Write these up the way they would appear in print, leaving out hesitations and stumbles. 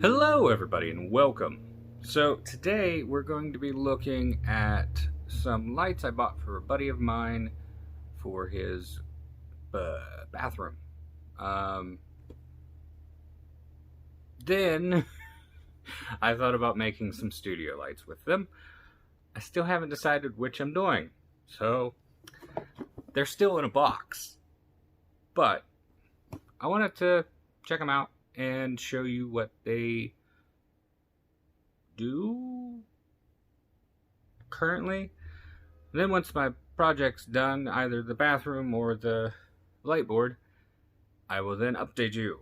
Hello everybody and welcome. So today we're going to be looking at some lights I bought for a buddy of mine for his bathroom. Then I thought about making some studio lights with them. I still haven't decided which I'm doing, so they're still in a box. But I wanted to check them out and show you what they do currently. And then once my project's done, either the bathroom or the light board, I will then update you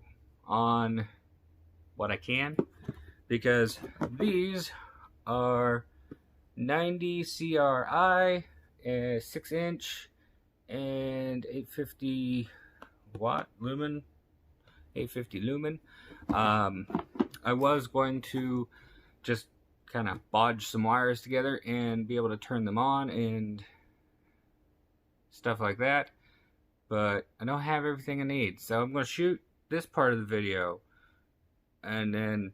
on what I can, because these are 90 CRI, 6-inch, and 850 watt lumen. 850 lumen. I was going to just kind of bodge some wires together and be able to turn them on and stuff like that, but I don't have everything I need, so I'm going to shoot this part of the video, and then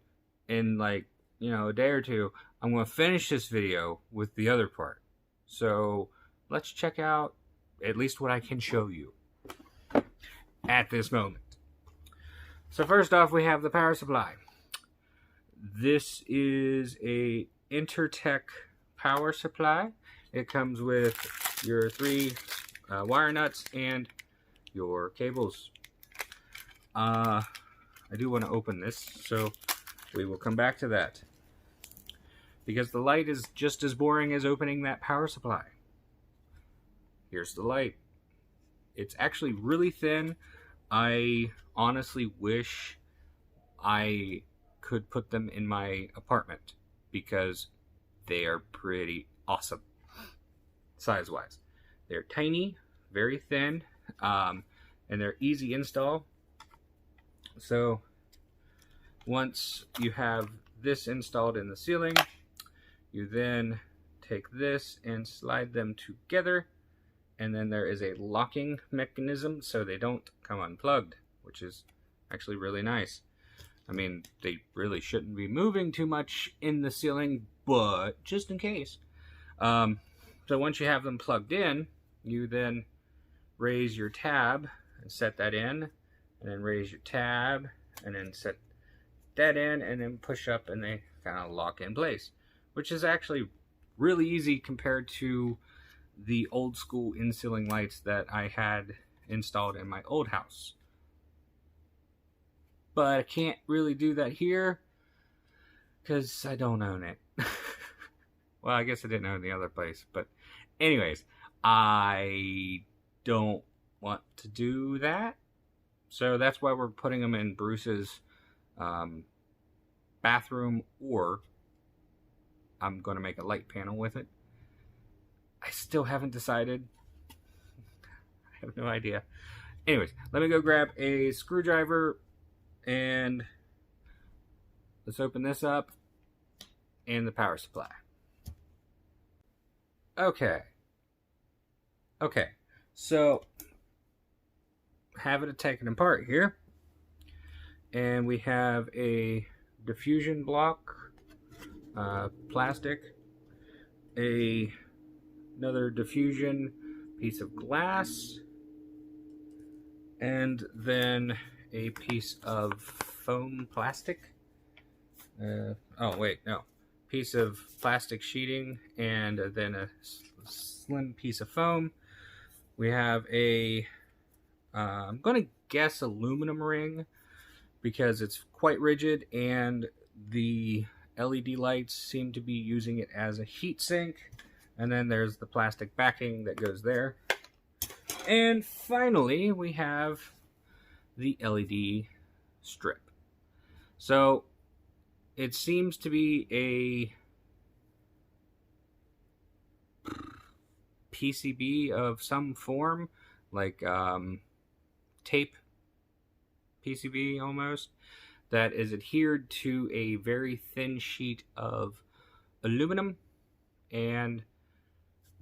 in like, a day or two, I'm going to finish this video with the other part. So let's check out at least what I can show you at this moment. So first off, we have the power supply. This is a Intertech power supply. It comes with your 3 wire nuts and your cables. I do want to open this, so we will come back to that, because the light is just as boring as opening that power supply. Here's the light. It's actually really thin. I honestly wish I could put them in my apartment, because they are pretty awesome size-wise. They're tiny, very thin, and they're easy install. So once you have this installed in the ceiling, you then take this and slide them together, and then there is a locking mechanism so they don't come unplugged, which is actually really nice. I mean, they really shouldn't be moving too much in the ceiling, but just in case. So once you have them plugged in, you then raise your tab and set that in, and then raise your tab and then set that in, and then push up, and they kind of lock in place, which is actually really easy compared to the old school in-ceiling lights that I had installed in my old house. But I can't really do that here because I don't own it. Well, I guess I didn't own the other place, but anyways, I don't want to do that. So that's why we're putting them in Bruce's bathroom, or I'm going to make a light panel with it. I still haven't decided. I have no idea. Anyways, let me go grab a screwdriver and let's open this up and the power supply. Okay, so have it taken apart here, and we have a diffusion block, plastic, another diffusion piece of glass, and then a piece of foam plastic. Piece of plastic sheeting, and then a slim piece of foam. We have a I'm going to guess aluminum ring, because it's quite rigid, and the LED lights seem to be using it as a heat sink. And then there's the plastic backing that goes there. And finally, we have the LED strip. So it seems to be a PCB of some form, like tape PCB almost, that is adhered to a very thin sheet of aluminum, and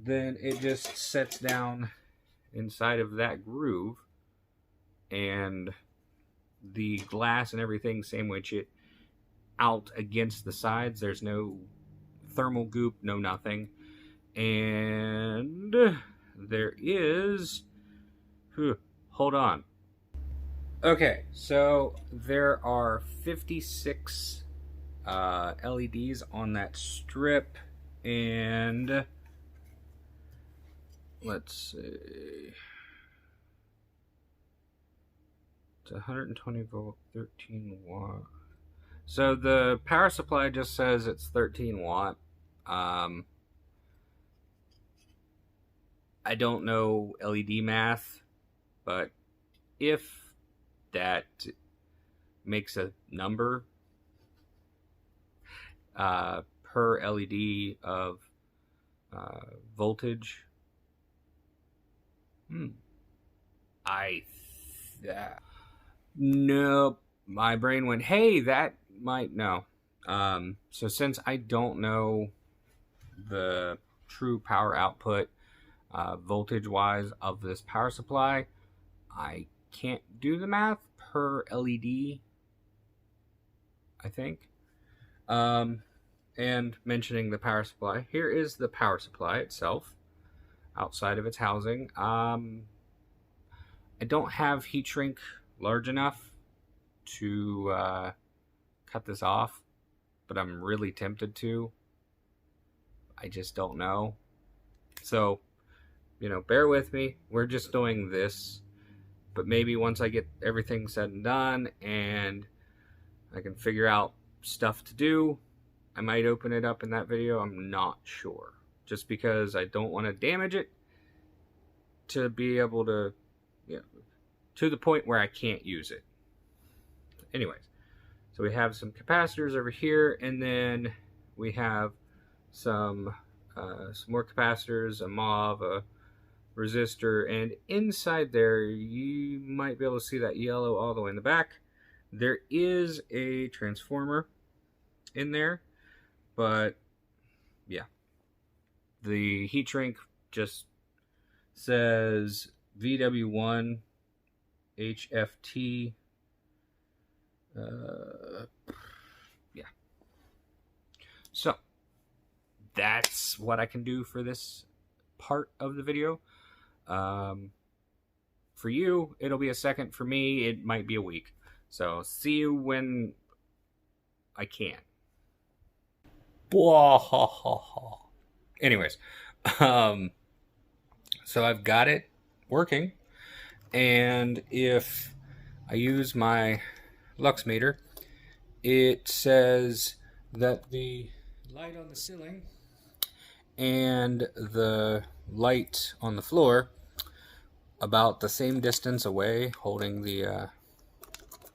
then it just sets down inside of that groove, and the glass and everything sandwich it out against the sides. There's no thermal goop, no nothing. And there is... hold on. Okay, so there are 56 LEDs on that strip, and let's see, it's 120 volt, 13 watt. So the power supply just says it's 13 watt. I don't know LED math, but if that makes a number per LED of voltage, nope, my brain went, hey, that might, no. So since I don't know the true power output voltage wise of this power supply, I can't do the math per LED, I think. And mentioning the power supply, here is the power supply itself outside of its housing. I don't have heat shrink large enough to cut this off, but I'm really tempted to. I just don't know. So, you know, bear with me. We're just doing this. But maybe once I get everything said and done and I can figure out stuff to do, I might open it up in that video. I'm not sure. Just because I don't want to damage it to be able to, you know, to the point where I can't use it. Anyways, so we have some capacitors over here, and then we have some more capacitors, a MOV, a resistor, and inside there you might be able to see that yellow all the way in the back. There is a transformer in there, but yeah, the heat shrink just says VW1 HFT. Yeah, so that's what I can do for this part of the video. For you, it'll be a second. For me, it might be a week. So see you when I can. Anyways, so I've got it working, and if I use my lux meter, it says that the light on the ceiling and the light on the floor about the same distance away, holding the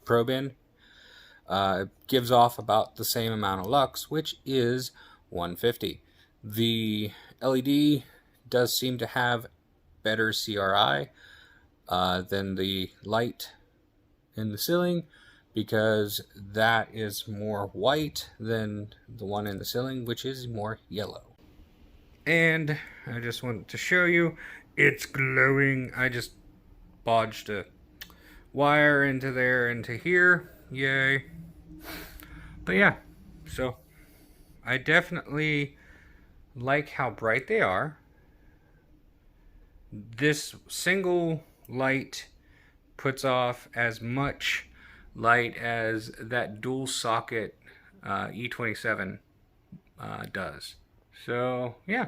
probe in, gives off about the same amount of lux, which is 150. The LED does seem to have better CRI than the light in the ceiling, because that is more white than the one in the ceiling, which is more yellow. And I just wanted to show you, it's glowing. I just bodged a wire into there, into here. Yay. But yeah, so I definitely like how bright they are. This single light puts off as much light as that dual socket E27 does. So yeah.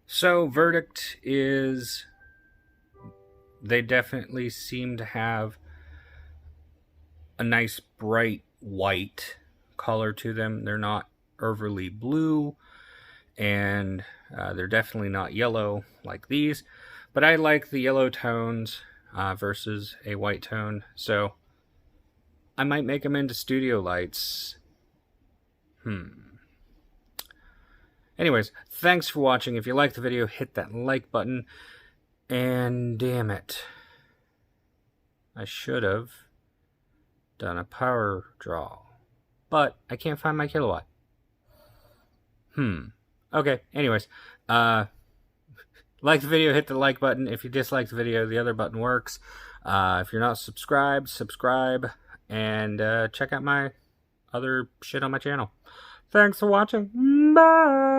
So verdict is, they definitely seem to have a nice bright white color to them. They're not overly blue, and they're definitely not yellow like these, but I like the yellow tones versus a white tone, so I might make them into studio lights. Anyways, thanks for watching. If you liked the video, hit that like button. And damn it, I should have done a power draw, but I can't find my kilowatt. Okay, anyways, like the video, hit the like button. If you dislike the video, the other button works. If you're not subscribed, subscribe, and check out my other shit on my channel. Thanks for watching. Bye!